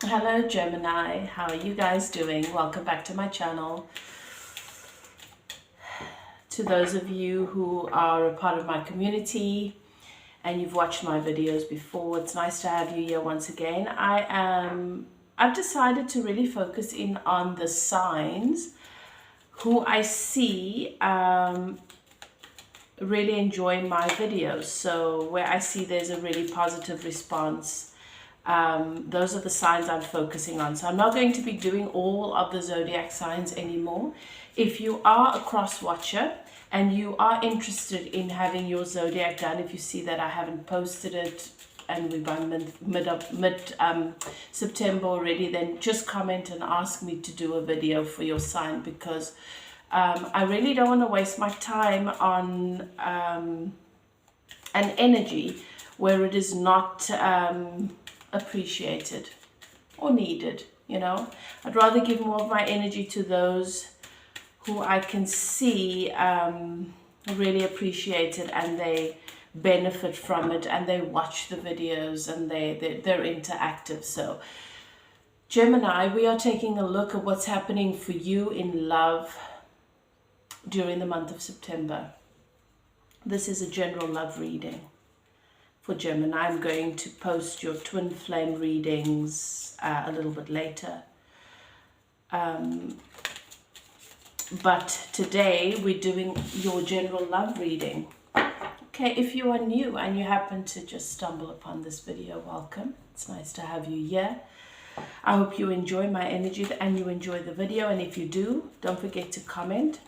Hello Gemini, how are you guys doing? Welcome back to my channel. To those of you who are a part of my community and you've watched my videos before, it's nice to have you here once again. I've decided to really focus in on the signs who I see really enjoying my videos. So where I see there's a really positive response, those are the signs I'm focusing on. So I'm not going to be doing all of the zodiac signs anymore. If you are a cross watcher and you are interested in having your zodiac done, if you see that I haven't posted it and we're by mid September already, then just comment and ask me to do a video for your sign, because I really don't want to waste my time on an energy where it is not appreciated or needed. I'd rather give more of my energy to those who I can see really appreciate it and they benefit from it and they watch the videos and they're interactive. So Gemini, we are taking a look at what's happening for you in love during the month of September. This is a general love reading for Gemini. I'm going to post your twin flame readings a little bit later. But today we're doing your general love reading. Okay, if you are new and you happen to just stumble upon this video, welcome. It's nice to have you here. I hope you enjoy my energy and you enjoy the video. And if you do, don't forget to comment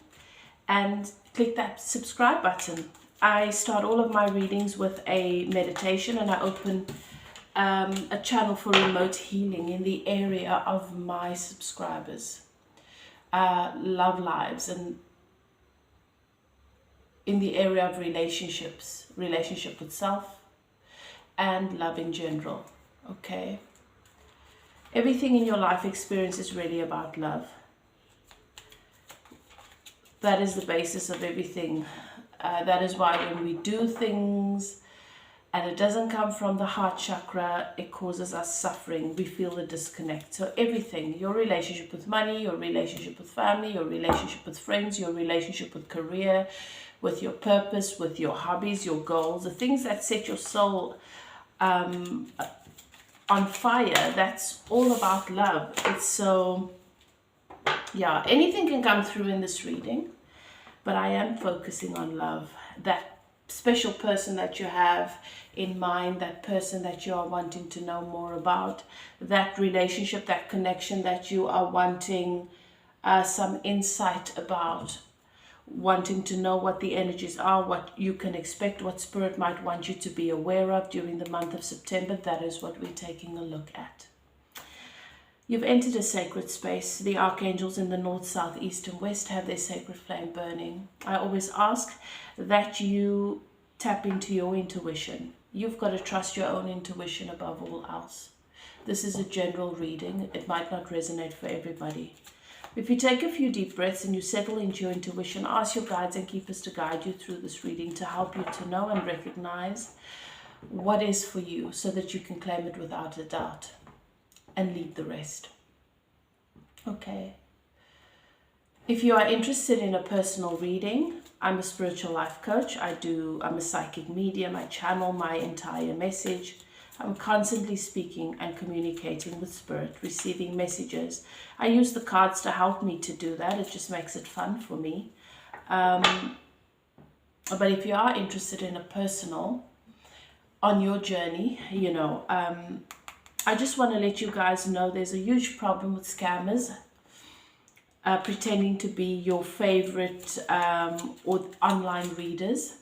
and click that subscribe button. I start all of my readings with a meditation and I open a channel for remote healing in the area of my subscribers, love lives, and in the area of relationships, relationship with self and love in general. Okay, everything in your life experience is really about love. That is the basis of everything. That is why when we do things and it doesn't come from the heart chakra, it causes us suffering. We feel the disconnect. So everything, your relationship with money, your relationship with family, your relationship with friends, your relationship with career, with your purpose, with your hobbies, your goals, the things that set your soul on fire, that's all about love. It's so, yeah, anything can come through in this reading, but I am focusing on love. That special person that you have in mind, that person that you are wanting to know more about, that relationship, that connection that you are wanting some insight about, wanting to know what the energies are, what you can expect, what spirit might want you to be aware of during the month of September. That is what we're taking a look at. You've entered a sacred space. The archangels in the north, south, east, and west have their sacred flame burning. I always ask that you tap into your intuition. You've got to trust your own intuition above all else. This is a general reading. It might not resonate for everybody. If you take a few deep breaths and you settle into your intuition, ask your guides and keepers to guide you through this reading to help you to know and recognize what is for you so that you can claim it without a doubt and leave the rest. Okay. If you are interested in a personal reading, I'm a spiritual life coach. I'm a psychic medium. I channel my entire message. I'm constantly speaking and communicating with spirit, receiving messages. I use the cards to help me to do that. It just makes it fun for me. But if you are interested in a personal, on your journey, I just want to let you guys know there's a huge problem with scammers pretending to be your favorite or online readers,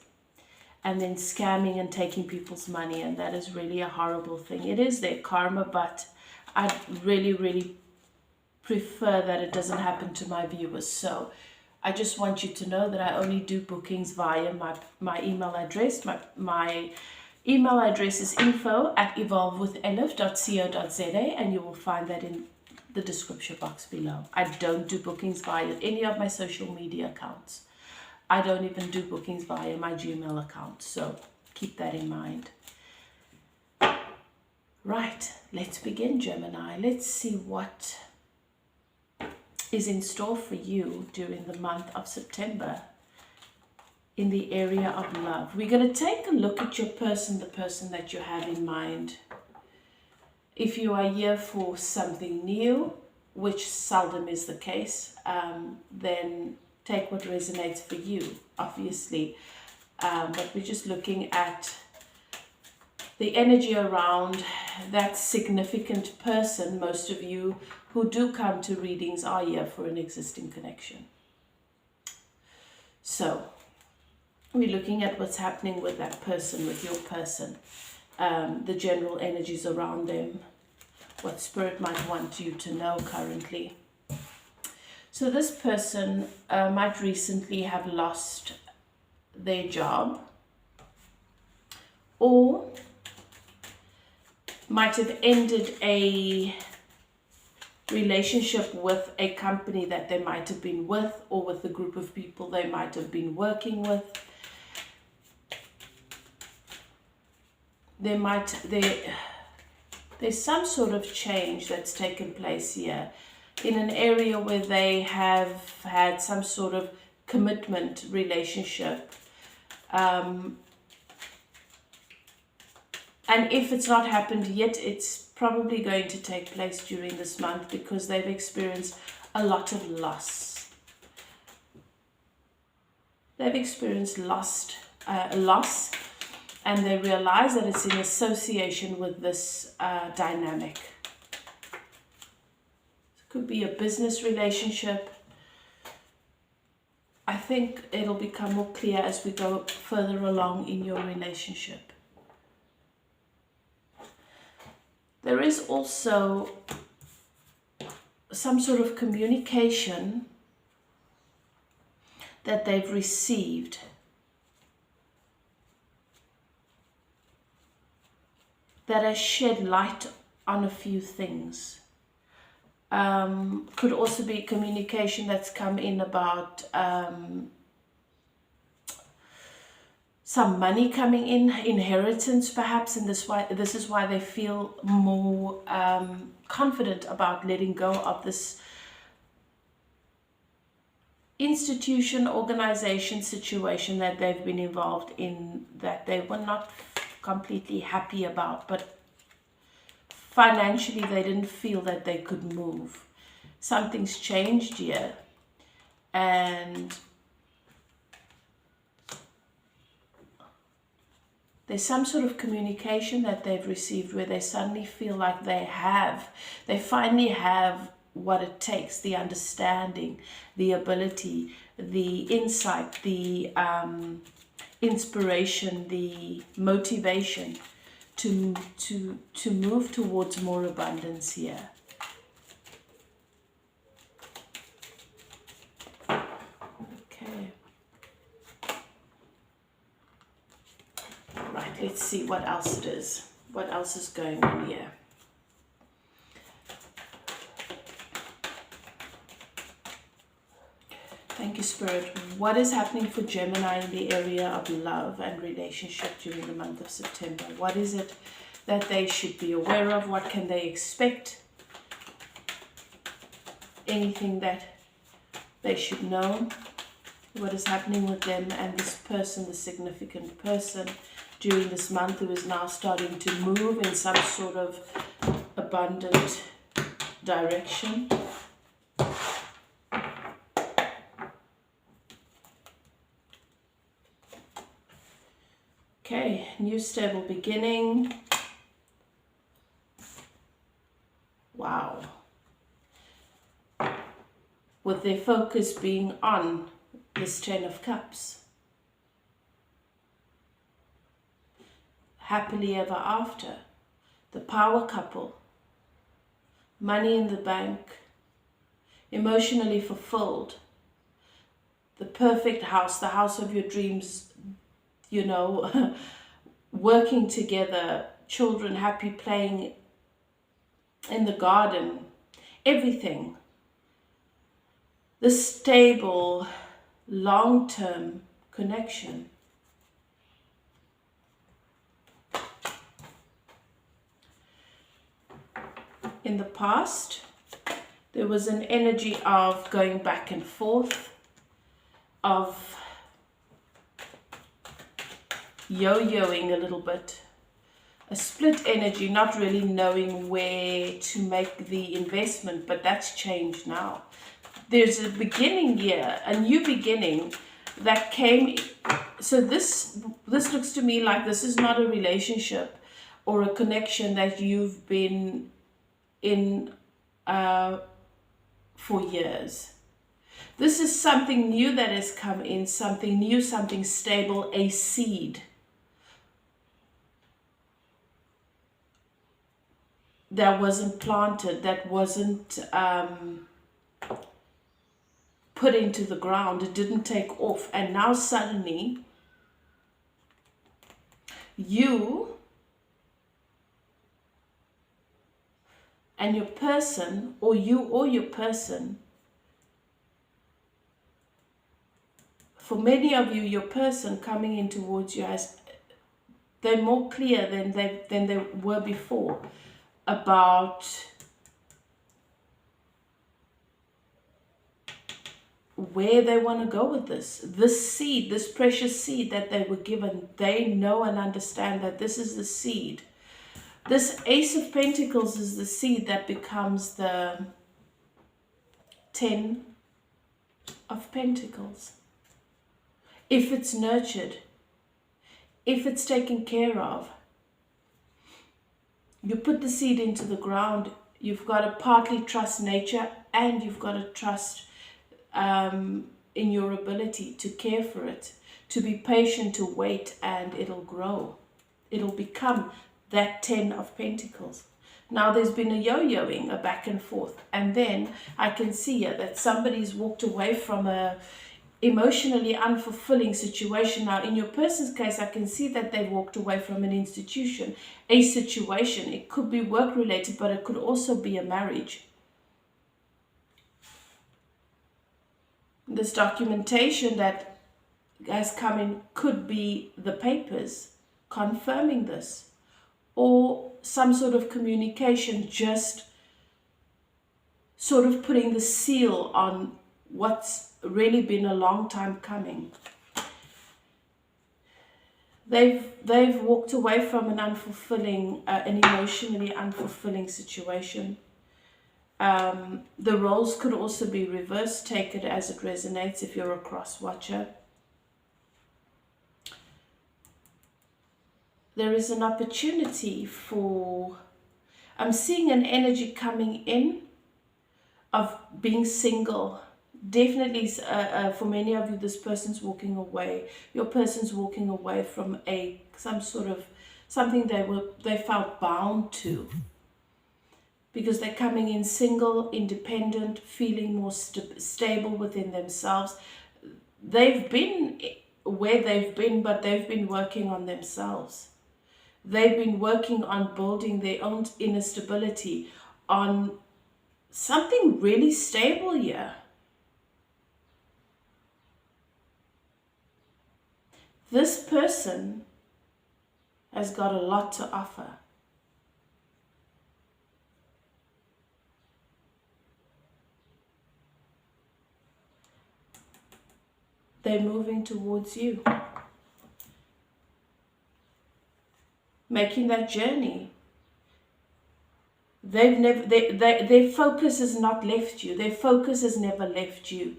and then scamming and taking people's money, and that is really a horrible thing. It is their karma, but I really, really prefer that it doesn't happen to my viewers. So I just want you to know that I only do bookings via my email address. My email address is info@evolvewithelif.co.za, and you will find that in the description box below. I don't do bookings via any of my social media accounts. I don't even do bookings via my Gmail account, so keep that in mind. Right, let's begin, Gemini. Let's see what is in store for you during the month of September in the area of love. We're going to take a look at your person, the person that you have in mind. If you are here for something new, which seldom is the case, then take what resonates for you, obviously. But we're just looking at the energy around that significant person. Most of you who do come to readings are here for an existing connection. So we're looking at what's happening with that person, with your person, the general energies around them, what Spirit might want you to know currently. So this person might recently have lost their job, or might have ended a relationship with a company that they might have been with, or with a group of people they might have been working with. There's some sort of change that's taken place here in an area where they have had some sort of commitment relationship. And if it's not happened yet, it's probably going to take place during this month, because they've experienced a lot of loss. They've experienced loss, and they realize that it's in association with this dynamic. It could be a business relationship. I think it'll become more clear as we go further along in your relationship. There is also some sort of communication that they've received that has shed light on a few things. Could also be communication that's come in about some money coming in, inheritance perhaps, and this is why they feel more confident about letting go of this institution, organization, situation that they've been involved in, that they were not completely happy about, but financially they didn't feel that they could move. Something's changed here, and there's some sort of communication that they've received where they suddenly feel like they finally have what it takes, the understanding, the ability, the insight, the inspiration, the motivation to move towards more abundance here. Okay. Right, let's see what else it is. What else is going on here? Thank you, Spirit. What is happening for Gemini in the area of love and relationship during the month of September? What is it that they should be aware of? What can they expect? Anything that they should know? What is happening with them and this person, the significant person, during this month, who is now starting to move in some sort of abundant direction? Okay, new stable beginning. Wow. With their focus being on this Ten of Cups. Happily ever after. The power couple. Money in the bank. Emotionally fulfilled. The perfect house, the house of your dreams. You know, working together, children happy, playing in the garden, everything. The stable, long-term connection. in the past. There was an energy of going back and forth, of yo-yoing a little bit. A split energy, not really knowing where to make the investment, but that's changed now. There's a beginning here, a new beginning that came. So this looks to me like this is not a relationship or a connection that you've been in for years. This is something new that has come in, something new, something stable, a seed that wasn't planted, that wasn't put into the ground. It didn't take off. And now suddenly you and your person, or you or your person, for many of you, your person coming in towards you, as they're more clear than they were before about where they want to go with this. This seed, this precious seed that they were given, they know and understand that this is the seed. This Ace of Pentacles is the seed that becomes the 10 of Pentacles. If it's nurtured, if it's taken care of, you put the seed into the ground, you've got to partly trust nature, and you've got to trust in your ability to care for it, to be patient, to wait, and it'll grow. It'll become that 10 of Pentacles. Now there's been a yo-yoing, a back and forth, and then I can see here that somebody's walked away from a emotionally unfulfilling situation. Now in your person's case, I can see that they've walked away from an institution, a situation. It could be work related, but it could also be a marriage. This documentation that has come in could be the papers confirming this, or some sort of communication just sort of putting the seal on what's really been a long time coming. They've walked away from an unfulfilling, an emotionally unfulfilling situation. The roles could also be reversed. Take it as it resonates if you're a cross watcher. There is an opportunity for, I'm seeing an energy coming in of being single. Definitely for many of you, this person's walking away. Your person's walking away from something they felt bound to. Because they're coming in single, independent, feeling more stable within themselves. They've been where they've been, but they've been working on themselves. They've been working on building their own inner stability, on something really stable here. This person has got a lot to offer. They're moving towards you, making that journey. Their focus has not left you. Their focus has never left you.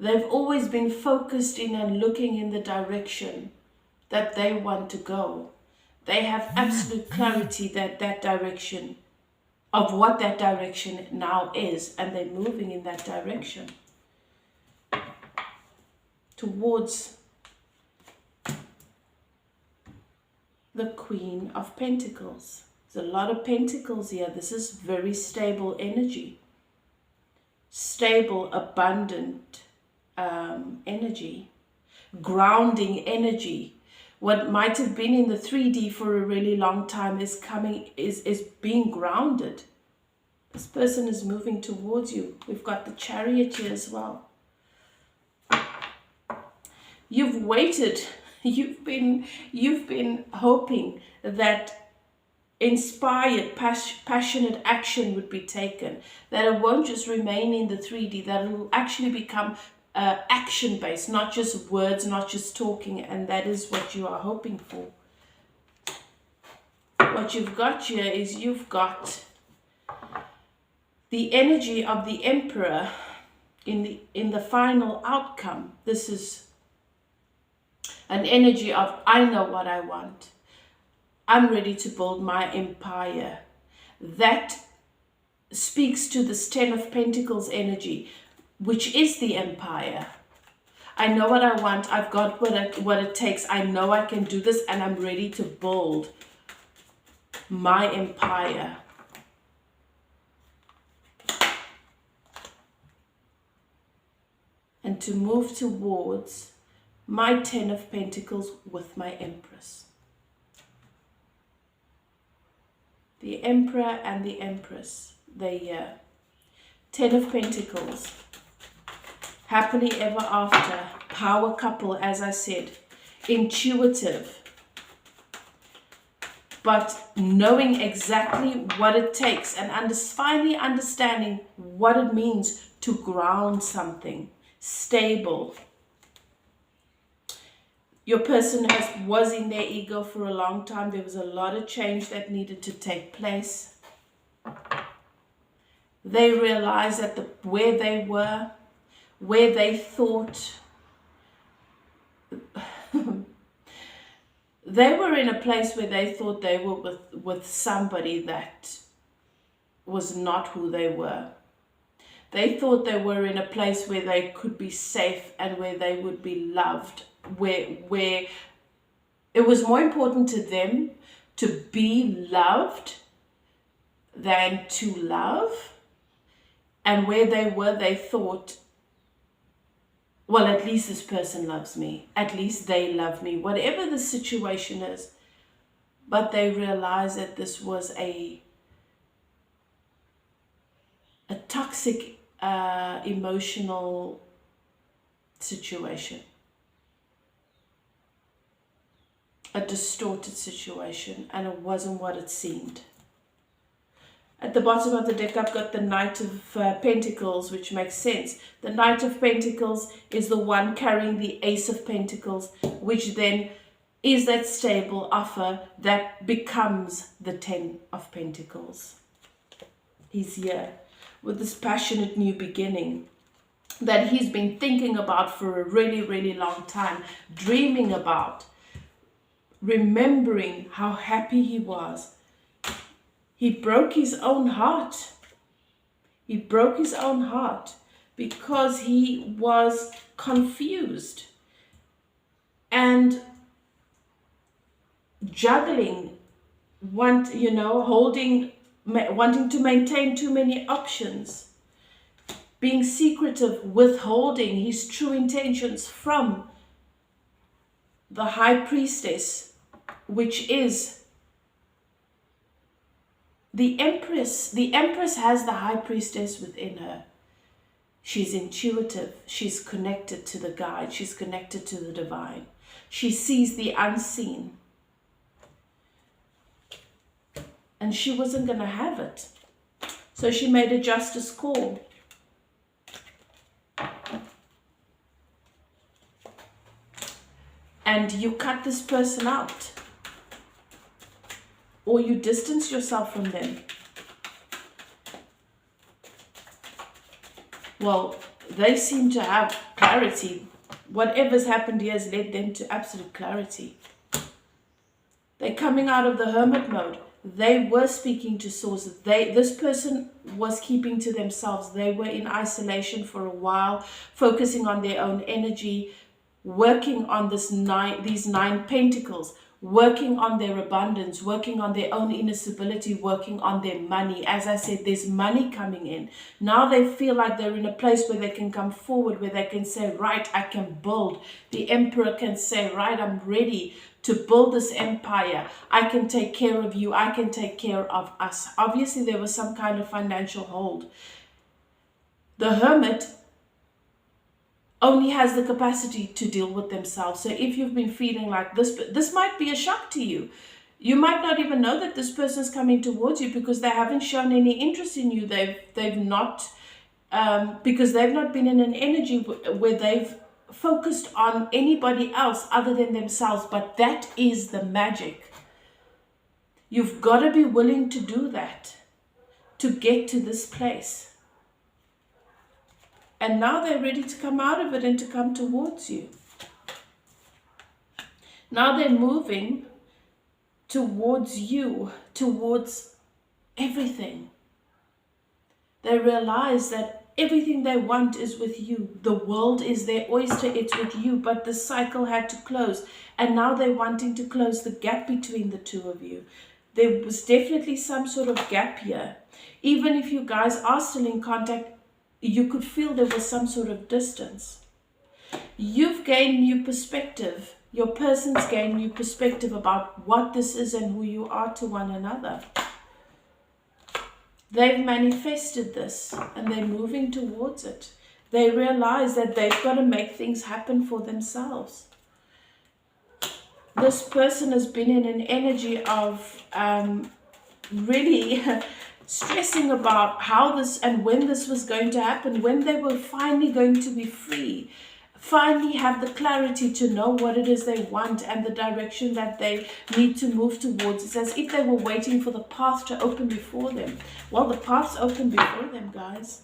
They've always been focused in and looking in the direction that they want to go. They have absolute clarity that direction, of what that direction now is, and they're moving in that direction towards the Queen of Pentacles. There's a lot of pentacles here. This is very stable energy. Stable, abundant energy. Grounding energy. What might have been in the 3D for a really long time is being grounded. This person is moving towards you. We've got the Chariot here as well. You've waited. You've been hoping that inspired, passionate action would be taken, that it won't just remain in the 3D, that it will actually become action-based, not just words, not just talking, and that is what you are hoping for. What you've got here is you've got the energy of the Emperor in the final outcome. This is an energy of, I know what I want. I'm ready to build my empire. That speaks to this 10 of Pentacles energy, which is the empire. I know what I want. I've got what it takes. I know I can do this, and I'm ready to build my empire. And to move towards my 10 of Pentacles with my Empress. The Emperor and the Empress, they're here. 10 of Pentacles. Happily ever after. Power couple, as I said. Intuitive. But knowing exactly what it takes and finally understanding what it means to ground something. Stable. Your person was in their ego for a long time. There was a lot of change that needed to take place. They realized that where they were, where they thought, they were in a place where they thought they were with somebody that was not who they were. They thought they were in a place where they could be safe and where they would be loved, where it was more important to them to be loved than to love. And where they were, they thought, well, at least this person loves me. At least they love me. Whatever the situation is. But they realized that this was a toxic emotional situation. A distorted situation. And it wasn't what it seemed. At the bottom of the deck, I've got the Knight of Pentacles, which makes sense. The Knight of Pentacles is the one carrying the Ace of Pentacles, which then is that stable offer that becomes the 10 of Pentacles. He's here with this passionate new beginning that he's been thinking about for a really, really long time, dreaming about, remembering how happy he was. He broke his own heart. He broke his own heart because he was confused and juggling, wanting to maintain too many options, being secretive, withholding his true intentions from the High Priestess, which is the Empress. The Empress has the High Priestess within her. She's intuitive. She's connected to the guide. She's connected to the divine. She sees the unseen. And she wasn't going to have it. So she made a justice call. And you cut this person out. Or you distance yourself from them. Well, they seem to have clarity. Whatever's happened here has led them to absolute clarity. They're coming out of the hermit mode. They were speaking to source. This person was keeping to themselves. They were in isolation for a while, focusing on their own energy, working on these 9 pentacles, working on their abundance, working on their own inner stability, working on their money. As I said, there's money coming in. Now they feel like they're in a place where they can come forward, where they can say, right, I can build. The Emperor can say, right, I'm ready to build this empire. I can take care of you. I can take care of us. Obviously, there was some kind of financial hold. The Hermit only has the capacity to deal with themselves. So if you've been feeling like this might be a shock to you. You might not even know that this person's coming towards you because they haven't shown any interest in you. They've not, because they've not been in an energy where they've focused on anybody else other than themselves. But that is the magic. You've got to be willing to do that to get to this place. And now they're ready to come out of it and to come towards you. Now they're moving towards you, towards everything. They realize that everything they want is with you. The world is their oyster, it's with you, but the cycle had to close. And now they're wanting to close the gap between the two of you. There was definitely some sort of gap here. Even if you guys are still in contact, you could feel there was some sort of distance. You've gained new perspective. Your person's gained new perspective about what this is and who you are to one another. They've manifested this and they're moving towards it. They realize that they've got to make things happen for themselves. This person has been in an energy of really stressing about how this and when this was going to happen, when they were finally going to be free. Finally have the clarity to know what it is they want and the direction that they need to move towards. It's as if they were waiting for the path to open before them. Well, the path's open before them, guys.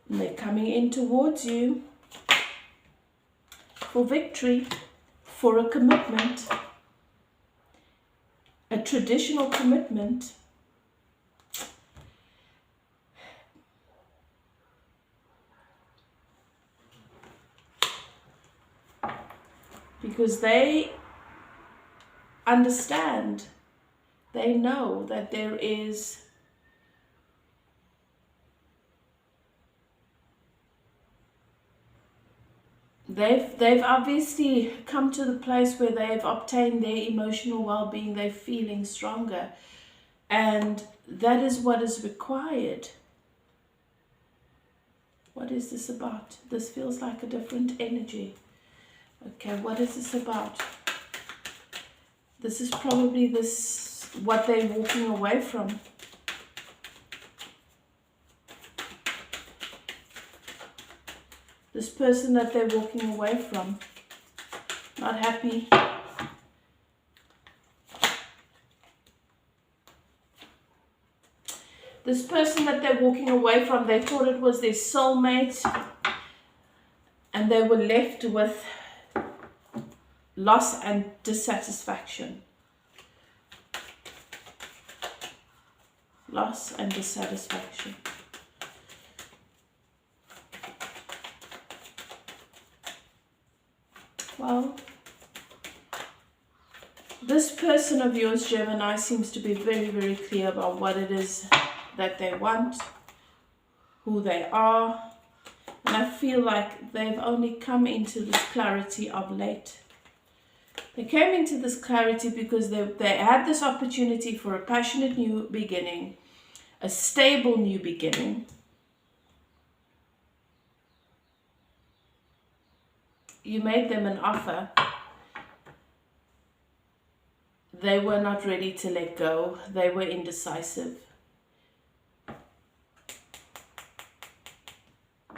And they're coming in towards you for victory, for a commitment, a traditional commitment. Because they understand, they know that there is they've obviously come to the place where they've obtained their emotional well-being, they're feeling stronger, and that is what is required. What is this about? This feels like a different energy. Okay, what is this about? This is probably what they're walking away from. This person that they're walking away from. Not happy. This person that they're walking away from, they thought it was their soulmate, and they were left with loss and dissatisfaction. Loss and dissatisfaction. Well, this person of yours, Gemini, seems to be very, very clear about what it is that they want, who they are. And I feel like they've only come into this clarity of late. They came into this clarity because they had this opportunity for a passionate new beginning, a stable new beginning. You made them an offer. They were not ready to let go. They were indecisive.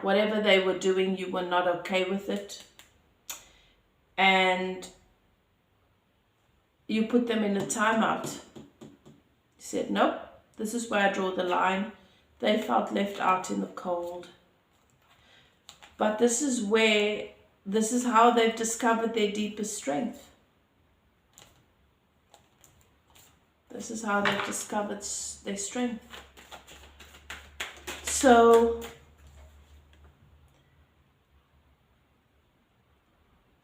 Whatever they were doing, you were not okay with it. And you put them in a timeout. You said, nope, this is where I draw the line. They felt left out in the cold. But this is how they've discovered their deepest strength. This is how they've discovered their strength. So,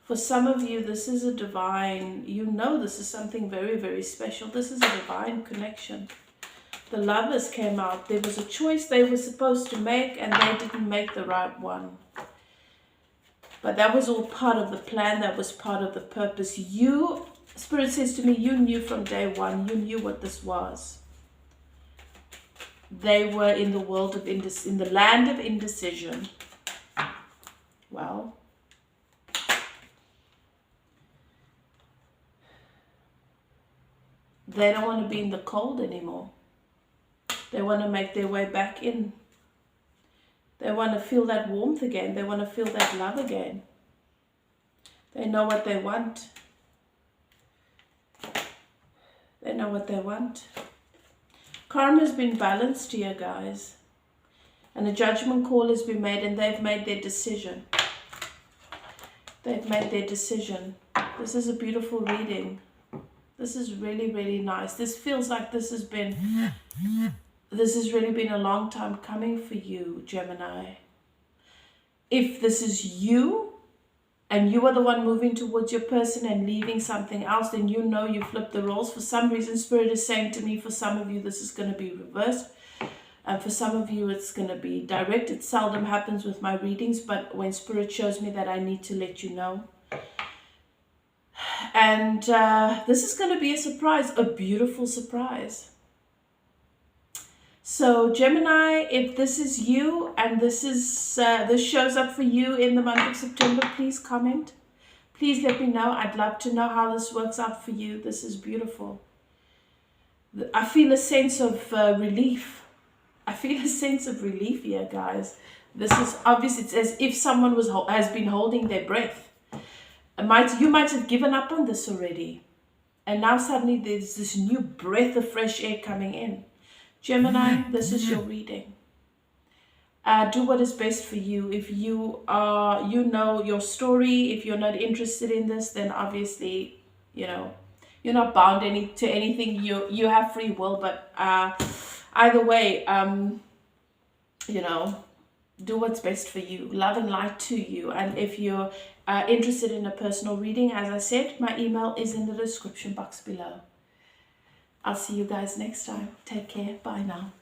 for some of you, this is a divine, this is something very, very special. This is a divine connection. The Lovers came out. There was a choice they were supposed to make and they didn't make the right one. But that was all part of the plan. That was part of the purpose. Spirit says to me, you knew from day one. You knew what this was. They were in the world of in the land of indecision. Well, They don't want to be in the cold anymore. They want to make their way back in. They want to feel that warmth again. They want to feel that love again. They know what they want. They know what they want. Karma's been balanced here, guys. And a judgment call has been made, and they've made their decision. They've made their decision. This is a beautiful reading. This is really, really nice. This feels like this has really been a long time coming for you, Gemini. If this is you, and you are the one moving towards your person and leaving something else, then you know you flipped the roles. For some reason, Spirit is saying to me, for some of you, this is going to be reversed. And for some of you, it's going to be direct. It seldom happens with my readings, but when Spirit shows me that, I need to let you know. And this is going to be a surprise, a beautiful surprise. So Gemini, if this is you and this shows up for you in the month of September, please comment. Please let me know. I'd love to know how this works out for you. This is beautiful. I feel a sense of relief. I feel a sense of relief here, guys. This is obvious. It's as if someone has been holding their breath. You might have given up on this already. And now suddenly there's this new breath of fresh air coming in. Gemini, this is your reading. Do what is best for you. If you know your story, if you're not interested in this, then obviously, you're not bound to anything. You have free will, but either way, do what's best for you. Love and light to you. And if you're interested in a personal reading, as I said, my email is in the description box below. I'll see you guys next time. Take care. Bye now.